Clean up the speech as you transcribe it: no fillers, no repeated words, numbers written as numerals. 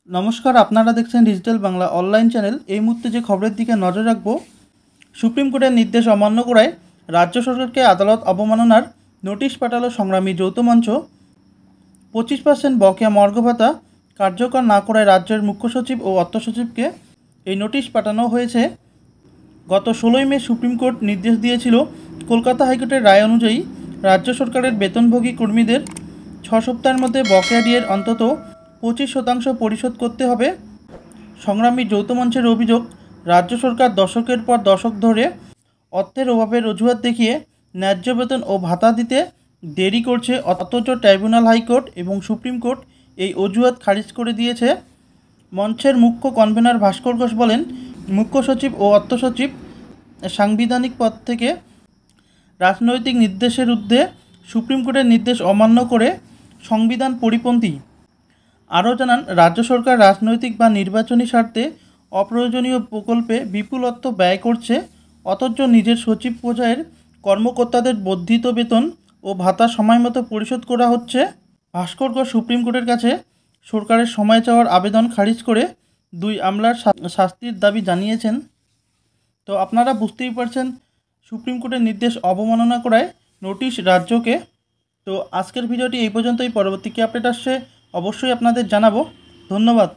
নমস্কার, আপনারা দেখছেন ডিজিটাল বাংলা অনলাইন চ্যানেল। এই মুহূর্তে যে খবরের দিকে নজর রাখব, সুপ্রিম কোর্টের নির্দেশ অমান্য করায় রাজ্য সরকারকে আদালত অবমাননার নোটিশ পাঠালো সংগ্রামী যৌথ মঞ্চ। 25% বকেয়া মর্গ ভাতা কার্যকর না করায় রাজ্যের মুখ্য সচিব ও অর্থ সচিবকে এই নোটিশ পাঠানো হয়েছে। গত 16ই মে সুপ্রিম কোর্ট নির্দেশ দিয়েছিল, কলকাতা হাইকোর্টের রায় অনুযায়ী রাজ্য সরকারের বেতনভোগী কর্মীদের 6 সপ্তাহের মধ্যে বকেয়া ডিএর অন্তত 25% পরিশোধ করতে হবে। সংগ্রামী যৌথ মঞ্চের অভিযোগ, রাজ্য সরকার দশকের পর দশক ধরে অর্থের অভাবের অজুহাত দেখিয়ে ন্যায্য বেতন ও ভাতা দিতে দেরি করছে, অথচ ট্রাইব্যুনাল, হাইকোর্ট এবং সুপ্রিম কোর্ট এই অজুহাত খারিজ করে দিয়েছে। মঞ্চের মুখ্য কনভেনর ভাস্কর ঘোষ বলেন, মুখ্য সচিব ও অর্থ সচিব সাংবিধানিক পদ থেকে রাজনৈতিক নির্দেশের ঊর্ধ্বে সুপ্রিম কোর্টের নির্দেশ অমান্য করে সংবিধান পরিপন্থী। আরও জানান, রাজ্য সরকার রাজনৈতিক বা নির্বাচনী স্বার্থে অপ্রয়োজনীয় প্রকল্পে বিপুল অর্থ ব্যয় করছে, অথচ নিজের সচিব পর্যায়ের কর্মকর্তাদের বর্ধিত বেতন ও ভাতা সময়মতো পরিশোধ করা হচ্ছে। ভাস্কর ঘোষ সুপ্রিম কোর্টের কাছে সরকারের সময় চাওয়ার আবেদন খারিজ করে 2 আমলার শাস্তির দাবি জানিয়েছেন। তো আপনারা বুঝতেই পারছেন, সুপ্রিম কোর্টের নির্দেশ অবমাননা করায় নোটিশ রাজ্যকে। তো আজকের ভিডিওটি এই পর্যন্তই। পরবর্তী কী আপডেট আসছে অবশ্যই আপনাদের জানাবো। ধন্যবাদ।